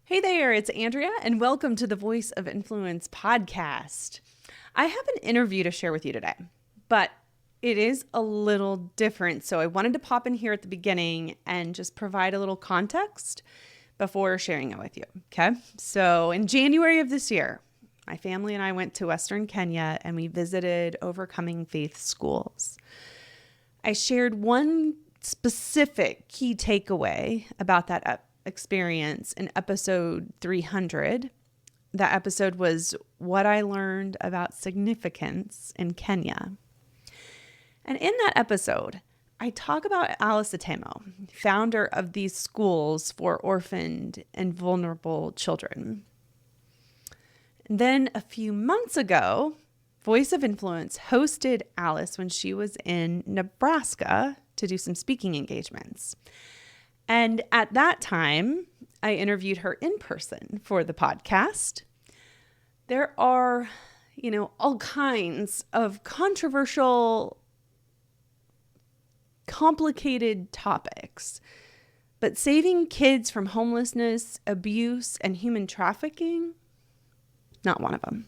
Hey there, it's Andrea, and welcome to the Voice of Influence podcast. I have an interview to share with you today, but it is a little different. So I wanted to pop in here at the beginning and just provide a little context before sharing it with you. Okay. So in January of this year, my family and I went to Western Kenya and we visited Overcoming Faith schools. I shared one specific key takeaway about that experience in episode 300. That episode was what I learned about significance in Kenya. And in that episode, I talk about Alice Atemo, founder of these schools for orphaned and vulnerable children. And then a few months ago, Voice of Influence hosted Alice when she was in Nebraska to do some speaking engagements. And at that time, I interviewed her in person for the podcast. There are, all kinds of controversial, complicated topics. But saving kids from homelessness, abuse, and human trafficking, not one of them.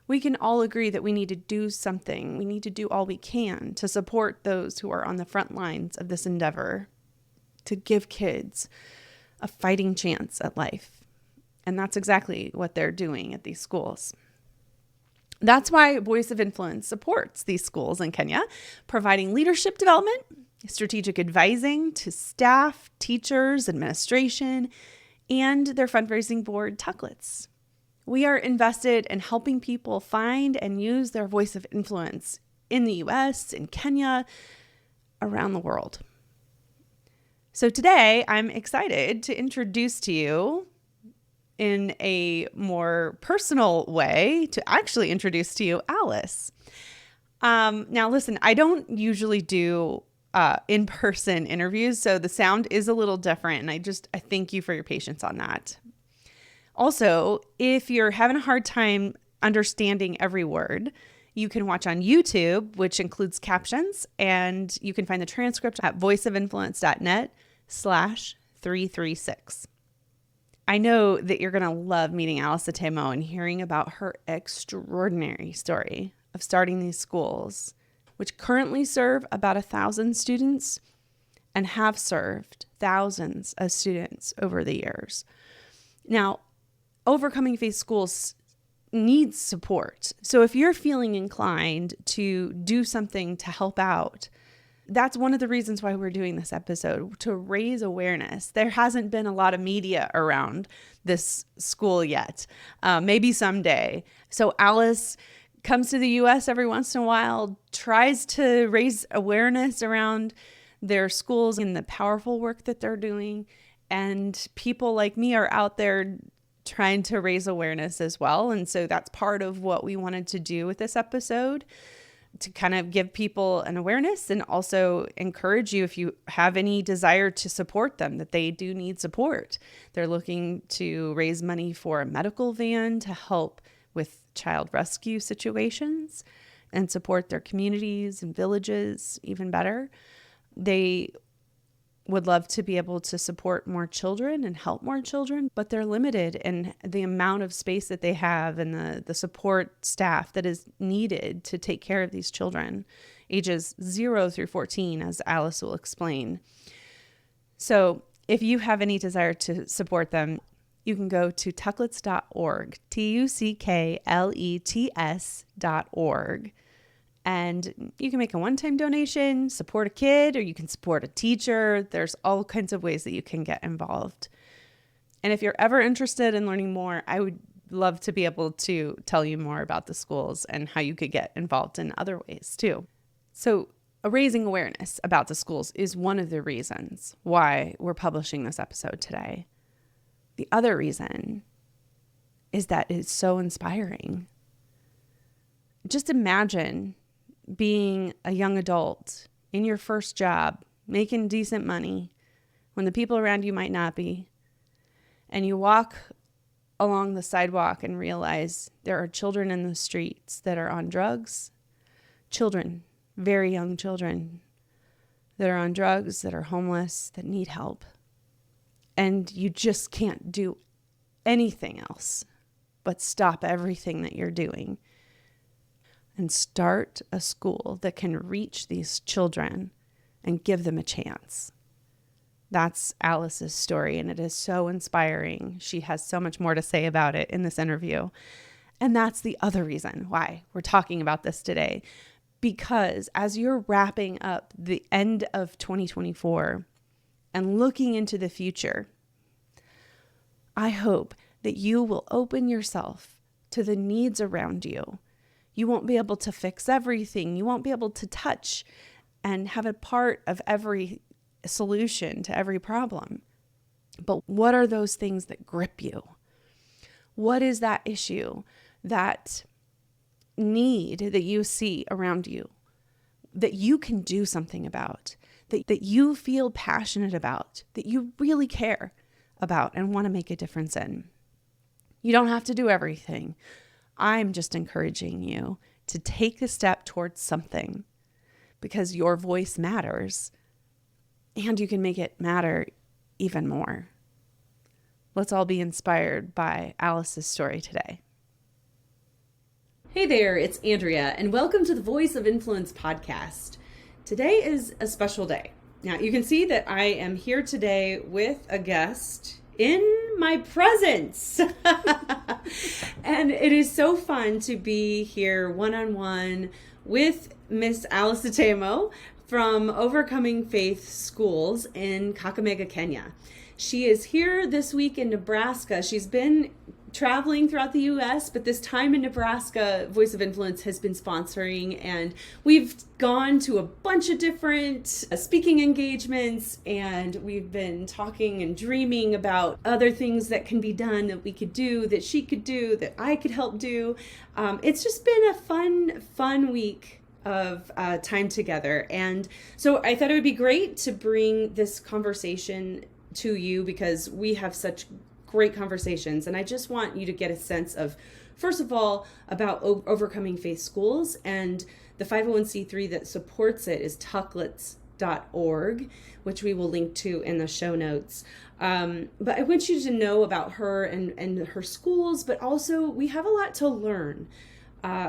We can all agree that we need to do something. We need to do all we can to support those who are on the front lines of this endeavor, to give kids a fighting chance at life. And that's exactly what they're doing at these schools. That's why Voice of Influence supports these schools in Kenya, providing leadership development, strategic advising to staff, teachers, administration, and their fundraising board, Tucklets. We are invested in helping people find and use their voice of influence in the US, in Kenya, around the world. So today, I'm excited to introduce to you in a more personal way, to actually introduce to you Alice. Now, listen, I don't usually do in-person interviews, so the sound is a little different, and I thank you for your patience on that. Also, if you're having a hard time understanding every word, you can watch on YouTube, which includes captions, and you can find the transcript at voiceofinfluence.net/336. I know that you're going to love meeting Alice Atemo and hearing about her extraordinary story of starting these schools, which currently serve about 1,000 students and have served thousands of students over the years. Now, Overcoming Faith schools needs support. So if you're feeling inclined to do something to help out, that's one of the reasons why we're doing this episode, to raise awareness. There hasn't been a lot of media around this school yet, maybe someday. So Alice comes to the US every once in a while, tries to raise awareness around their schools and the powerful work that they're doing. And people like me are out there trying to raise awareness as well. And so that's part of what we wanted to do with this episode, to kind of give people an awareness and also encourage you, if you have any desire to support them, that they do need support. They're looking to raise money for a medical van to help with child rescue situations and support their communities and villages even better. They would love to be able to support more children and help more children, but they're limited in the amount of space that they have and the support staff that is needed to take care of these children, ages 0 through 14, as Alice will explain. So if you have any desire to support them, you can go to tucklets.org, tucklets.org. And you can make a one-time donation, support a kid, or you can support a teacher. There's all kinds of ways that you can get involved. And if you're ever interested in learning more, I would love to be able to tell you more about the schools and how you could get involved in other ways too. So raising awareness about the schools is one of the reasons why we're publishing this episode today. The other reason is that it's so inspiring. Just imagine being a young adult in your first job, making decent money when the people around you might not be, and you walk along the sidewalk and realize there are children in the streets that are on drugs, children, very young children that are on drugs, that are homeless, that need help. and you just can't do anything else but stop everything that you're doing and start a school that can reach these children and give them a chance. That's Alice's story, and it is so inspiring. She has so much more to say about it in this interview. And that's the other reason why we're talking about this today. Because as you're wrapping up the end of 2024 and looking into the future, I hope that you will open yourself to the needs around you. You won't be able to fix everything. You won't be able to touch and have a part of every solution to every problem. But what are those things that grip you? What is that issue, that need that you see around you, that you can do something about, that you feel passionate about, that you really care about and want to make a difference in? You don't have to do everything. I'm just encouraging you to take the step towards something, because your voice matters and you can make it matter even more. Let's all be inspired by Alice's story today. Hey there, it's Andrea, and welcome to the Voice of Influence podcast. Today is a special day. Now, you can see that I am here today with a guest in my presence. And it is so fun to be here one-on-one with Miss Alice Atemo from Overcoming Faith Schools in Kakamega, Kenya. She is here this week in Nebraska. She's been traveling throughout the U.S., but this time in Nebraska, Voice of Influence has been sponsoring, and we've gone to a bunch of different speaking engagements, and we've been talking and dreaming about other things that can be done, that we could do, that she could do, that I could help do. It's just been a fun week of time together, and so I thought it would be great to bring this conversation to you, because we have such great conversations. And I just want you to get a sense of, first of all, about Overcoming Faith Schools, and the 501c3 that supports it is tucklets.org, which we will link to in the show notes. But I want you to know about her and her schools, but also we have a lot to learn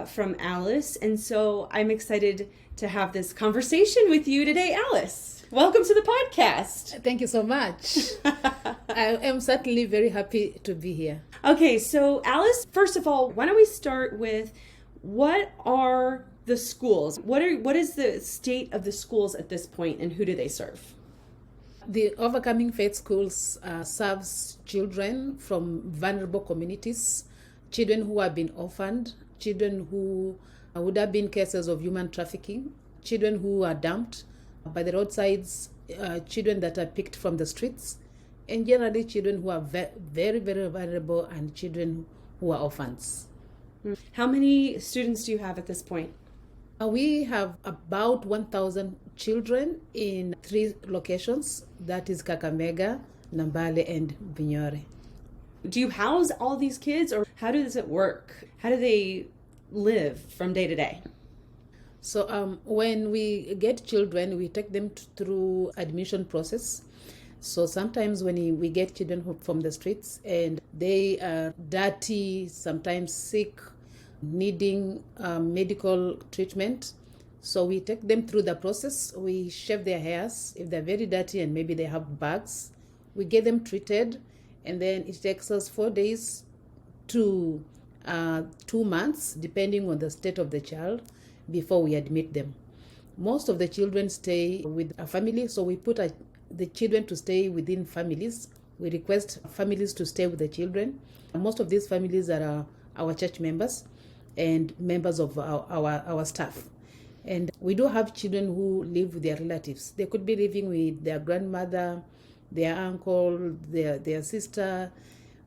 from Alice. And so I'm excited to have this conversation with you today, Alice. Welcome to the podcast. Thank you so much. I am certainly very happy to be here. Okay, so Alice, first of all, why don't we start with, what are the schools? What is the state of the schools at this point, and who do they serve? The Overcoming Faith Schools serves children from vulnerable communities, children who have been orphaned, children who would have been cases of human trafficking, children who are dumped by the roadsides, children that are picked from the streets, and generally children who are very, very vulnerable, and children who are orphans. How many students do you have at this point? We have about 1,000 children in 3 locations. That is Kakamega, Nambale, and Binyore. Do you house all these kids, or how does it work? How do they live from day to day? So when we get children, we take them through admission process. So sometimes when we get children from the streets and they are dirty, sometimes sick, needing medical treatment, so we take them through the process. We shave their hairs. If they're very dirty and maybe they have bugs, we get them treated, and then it takes us 4 days to 2 months, depending on the state of the child, before we admit them. Most of the children stay with a family, so we put the children to stay within families. We request families to stay with the children. Most of these families are our church members and members of our staff. And we do have children who live with their relatives. They could be living with their grandmother, their uncle, their sister,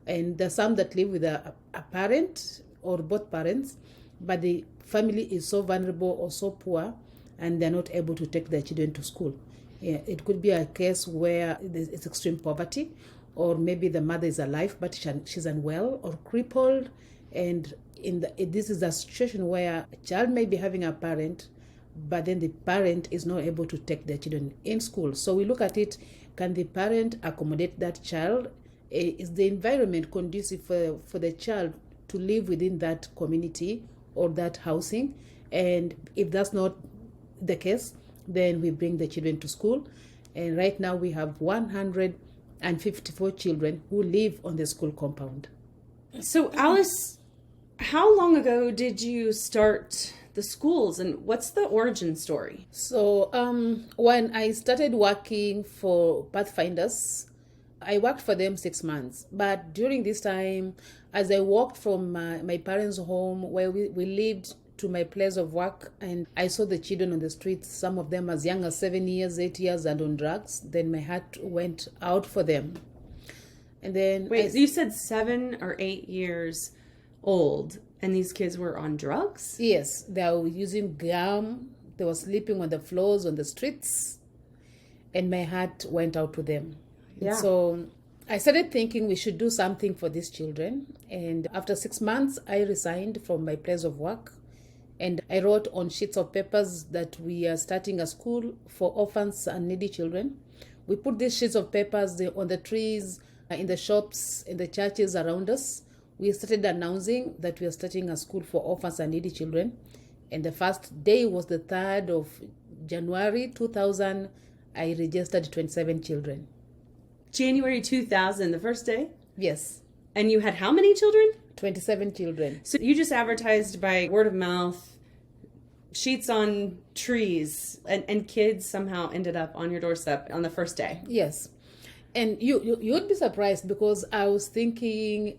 and there's some that live with a parent or both parents, but the family is so vulnerable or so poor and they're not able to take their children to school. Yeah, it could be a case where it's extreme poverty, or maybe the mother is alive but she's unwell or crippled, and this is a situation where a child may be having a parent, but then the parent is not able to take their children in school. So we look at it can the parent accommodate that child? Is the environment conducive for the child to live within that community or that housing? And if that's not the case, then we bring the children to school. And right now we have 154 children who live on the school compound. So, Alice, how long ago did you start the schools, and what's the origin story? So when I started working for Pathfinders, I worked for them 6 months. But during this time, as I walked from my parents' home where we lived to my place of work, and I saw the children on the streets, some of them as young as 7 years, 8 years, and on drugs, then my heart went out for them. And then Wait, you said 7 or 8 years old, and these kids were on drugs? Yes, they were using gum. They were sleeping on the floors on the streets, and my heart went out to them. Yeah. So I started thinking we should do something for these children. And after 6 months, I resigned from my place of work. And I wrote on sheets of papers that we are starting a school for orphans and needy children. We put these sheets of papers on the trees, in the shops, in the churches around us. We started announcing that we are starting a school for orphans and needy children. And the first day was the 3rd of January 2000. I registered 27 children. January 2000, the first day? Yes. And you had how many children? 27 children. So you just advertised by word of mouth, sheets on trees, and kids somehow ended up on your doorstep on the first day. Yes. And you would be surprised, because I was thinking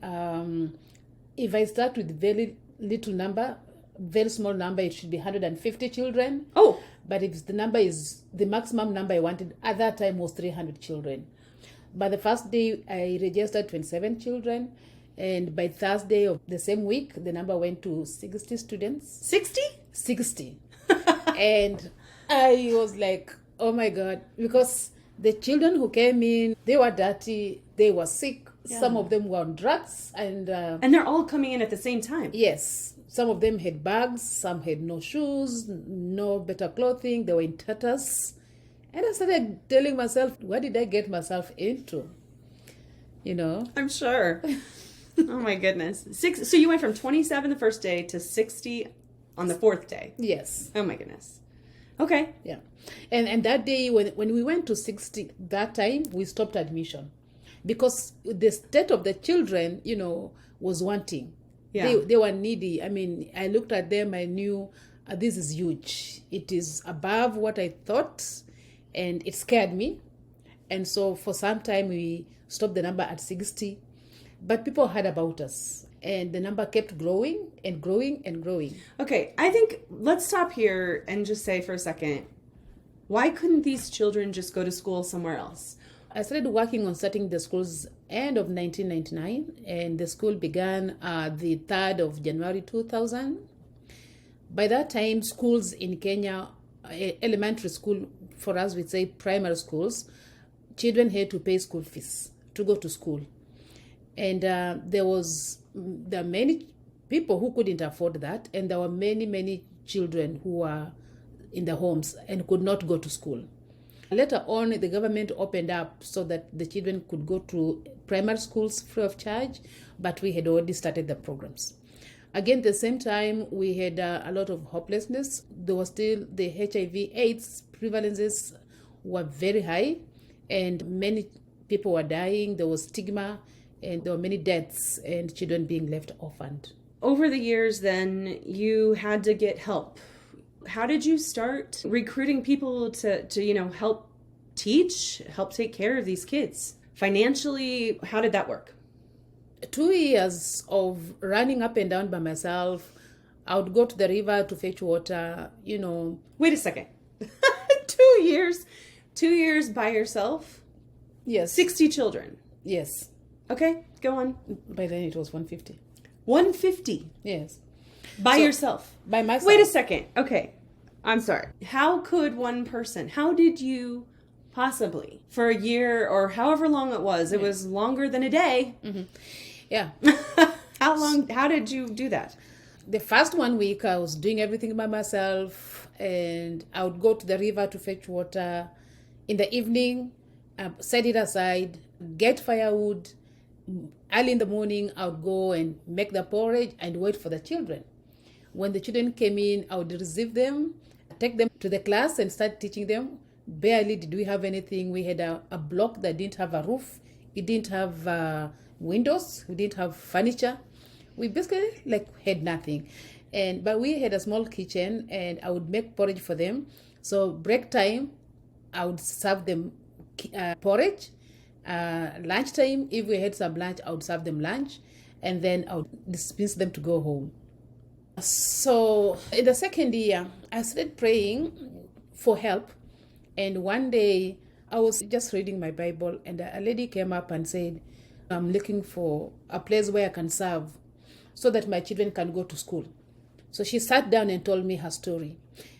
if I start with very little number, very small number, it should be 150 children. Oh. But if the maximum number I wanted at that time was 300 children. By the first day, I registered 27 children. And by Thursday of the same week, the number went to 60 students. 60? 60. And I was like, oh my God, because the children who came in, they were dirty, they were sick. Yeah. Some of them were on drugs. And they're all coming in at the same time. Yes. Some of them had bags, some had no shoes, no better clothing, they were in tatters. And I started telling myself, what did I get myself into? You know? I'm sure. Oh my goodness. So you went from 27 the first day to 60 on the 4th day. Yes. Oh my goodness. Okay. Yeah. And that day, when we went to 60, that time, we stopped admission. Because the state of the children, was wanting. Yeah. They were needy. I mean, I looked at them, I knew this is huge. It is above what I thought, and it scared me. And so for some time, we stopped the number at 60. But people heard about us, and the number kept growing and growing and growing. Okay, I think let's stop here and just say for a second, why couldn't these children just go to school somewhere else? I started working on starting the schools end of 1999, and the school began the 3rd of January 2000. By that time, schools in Kenya, elementary school, for us, we'd say primary schools, children had to pay school fees to go to school. And there are many people who couldn't afford that, and there were many children who were in the homes and could not go to school. Later on, the government opened up so that the children could go to primary schools free of charge, but we had already started the programs. Again, at the same time, we had a lot of hopelessness. There was still the HIV/AIDS prevalences were very high, and many people were dying. There was stigma, and there were many deaths and children being left orphaned. Over the years, then, you had to get help. How did you start recruiting people to help teach, help take care of these kids? Financially, how did that work? 2 years of running up and down by myself. I would go to the river to fetch water, Wait a second. 2 years? 2 years by yourself? Yes. 60 children? Yes. Okay, go on. By then it was 150. 150? Yes. By yourself? By myself. Wait a second. Okay. I'm sorry. How could one person, how did you possibly, for a year or however long it was longer than a day. Mm-hmm. Yeah. How did you do that? The first 1 week I was doing everything by myself, and I would go to the river to fetch water. In the evening, set it aside, get firewood. Early in the morning, I would go and make the porridge and wait for the children. When the children came in, I would receive them, take them to the class and start teaching them. Barely did we have anything. We had a block that didn't have a roof. It didn't have windows. We didn't have furniture. We basically had nothing. But we had a small kitchen, and I would make porridge for them. So break time, I would serve them porridge. Lunchtime, if we had some lunch, I would serve them lunch, and then I would dismiss them to go home. So in the second year, I started praying for help. And one day, I was just reading my Bible, and a lady came up and said, I'm looking for a place where I can serve so that my children can go to school. So she sat down and told me her story.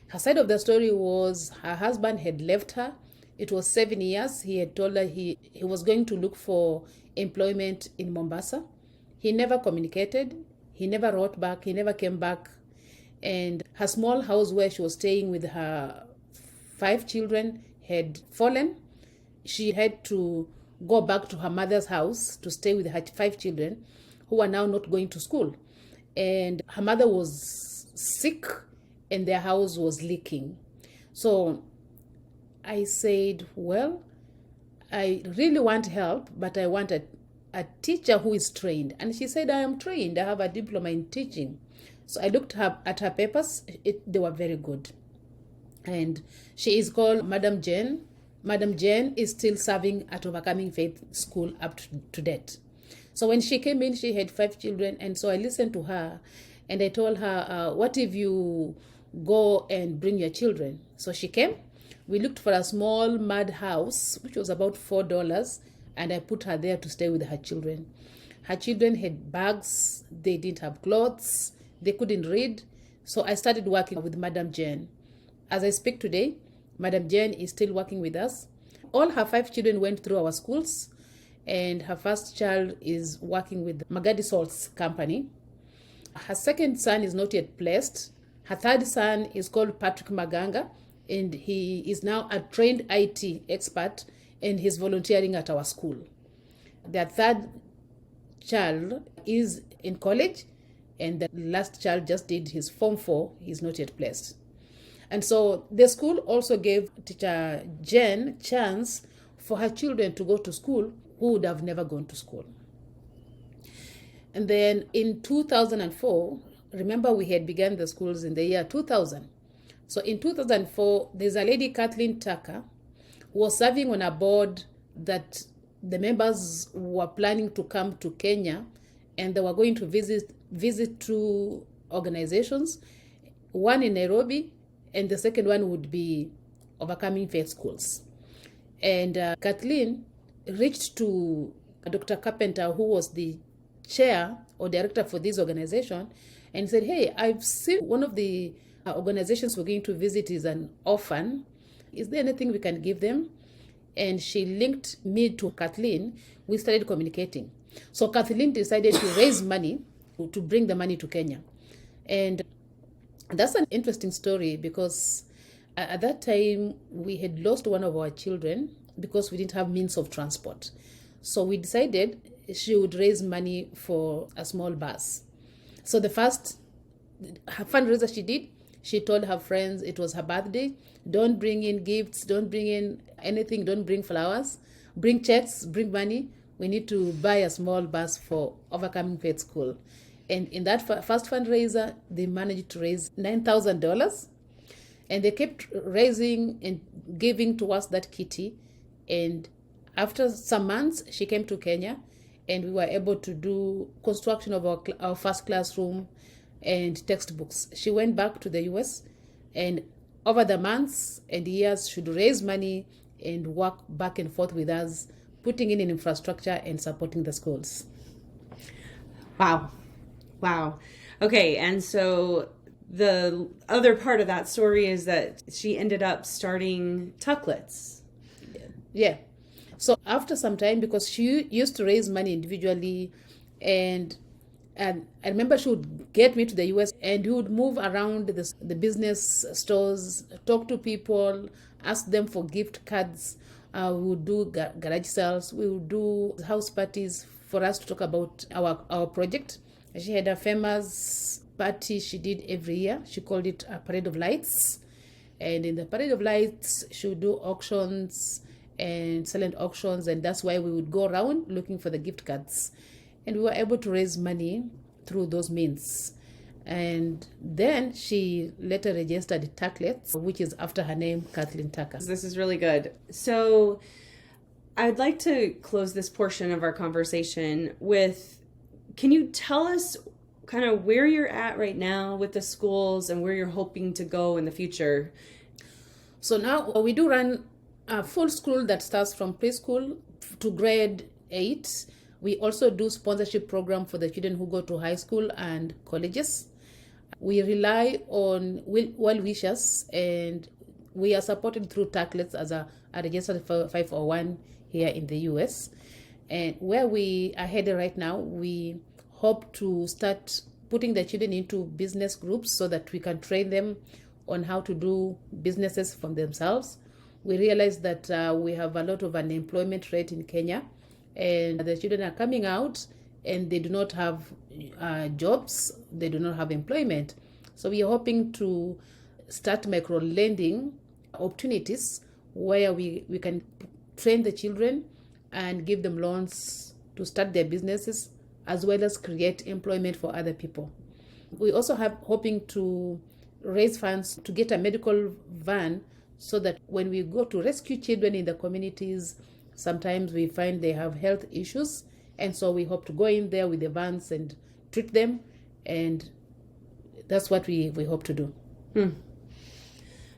Her side of the story was her husband had left her. It was 7 years. He had told her he was going to look for employment in Mombasa. He never communicated. He never wrote back. He never came back. And her small house where she was staying with her 5 children had fallen. She had to go back to her mother's house to stay with her 5 children who are now not going to school. And her mother was sick and their house was leaking. So I said, well, I really want help, but I want a teacher who is trained. And she said, I am trained. I have a diploma in teaching. So I looked at her papers. They were very good. And she is called Madam Jane. Madam Jane is still serving at Overcoming Faith School up to date. So when she came in, she had 5 children. And so I listened to her and I told her, what if you go and bring your children? So she came. We looked for a small mud house, which was about $4, and I put her there to stay with her children. Her children had bags. They didn't have clothes. They couldn't read. So I started working with Madam Jane. As I speak today, Madam Jane is still working with us. All her 5 children went through our schools, and her first child is working with Magadi Salts Company. Her second son is not yet placed. Her third son is called Patrick Maganga, and he is now a trained IT expert, and he's volunteering at our school. Their third child is in college, and the last child just did his Form 4. He's not yet placed. And so the school also gave teacher Jen chance for her children to go to school who would have never gone to school. And then in 2004, remember we had begun the schools in the year 2000. So in 2004, there's a lady, Kathleen Tucker, who was serving on a board that the members were planning to come to Kenya, and they were going to visit 2 organizations, one in Nairobi, and the second one would be Overcoming Faith Schools. And Kathleen reached to Dr. Carpenter, who was the chair or director for this organization, and said, hey, I've seen one of the organizations we're going to visit is an orphan. Is there anything we can give them? And she linked me to Kathleen. We started communicating. So Kathleen decided to raise money to bring the money to Kenya. And that's an interesting story because at that time we had lost one of our children because we didn't have means of transport. So we decided she would raise money for a small bus. So the first fundraiser she did, she told her friends it was her birthday. Don't bring in gifts, don't bring in anything, don't bring flowers, bring checks, bring money. We need to buy a small bus for Overcoming Faith School. And in that first fundraiser, they managed to raise $9,000. And they kept raising and giving towards that kitty. And after some months, she came to Kenya, and we were able to do construction of our first classroom and textbooks. She went back to the US, and over the months and years, she'd raise money and work back and forth with us, putting in infrastructure and supporting the schools. Wow. Okay, and so the other part of that story is that she ended up starting Tucklets. Yeah. So after some time, because she used to raise money individually, and I remember she would get me to the US, and we would move around the business stores, talk to people, ask them for gift cards, We would do garage sales. We would do house parties for us to talk about our project. She had a famous party she did every year. She called it a Parade of Lights. And in the Parade of Lights, she would do auctions and silent auctions. And that's why we would go around looking for the gift cards. And we were able to raise money through those means. And then she later registered Tacklets, which is after her name, Kathleen Tucker. This is really good. So I'd like to close this portion of our conversation with, can you tell us kind of where you're at right now with the schools and where you're hoping to go in the future? So now we do run a full school that starts from preschool to grade 8. We also do sponsorship program for the children who go to high school and colleges. We rely on well-wishers, and we are supported through Tacklets as a registered 501 here in the US. And where we are headed right now, we hope to start putting the children into business groups so that we can train them on how to do businesses for themselves. We realize that we have a lot of unemployment rate in Kenya, and the children are coming out and they do not have jobs, they do not have employment. So we are hoping to start micro lending opportunities where we can train the children and give them loans to start their businesses, as well as create employment for other people. We also have hoping to raise funds to get a medical van so that when we go to rescue children in the communities, sometimes we find they have health issues. And so we hope to go in there with the vans and treat them. And that's what we hope to do.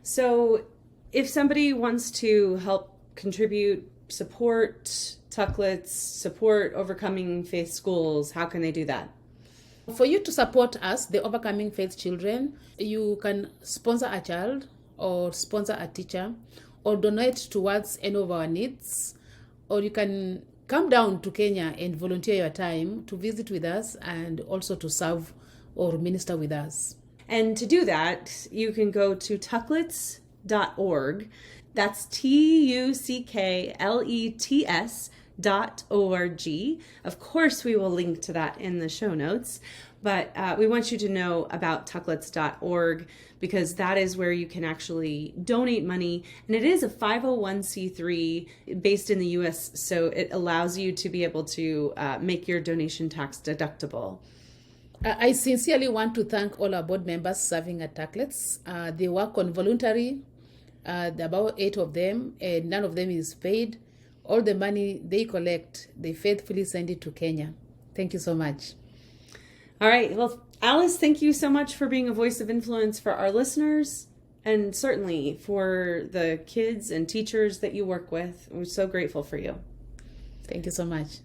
So if somebody wants to help contribute, support Tacklets, support Overcoming Faith Schools, how can they do that? For you to support us, the Overcoming Faith Children, you can sponsor a child or sponsor a teacher or donate towards any of our needs, or you can come down to Kenya and volunteer your time to visit with us and also to serve or minister with us. And to do that, you can go to tucklets.org. That's TUCKLETS.org. Of course, we will link to that in the show notes, but we want you to know about tucklets.org because that is where you can actually donate money. And it is a 501c3 based in the US, so it allows you to be able to make your donation tax deductible. I sincerely want to thank all our board members serving at Tacklets. They work on voluntary, about 8 of them, and none of them is paid. All the money they collect, they faithfully send it to Kenya. Thank you so much. All right. Well, Alice, thank you so much for being a voice of influence for our listeners and certainly for the kids and teachers that you work with. We're so grateful for you. Thank you so much.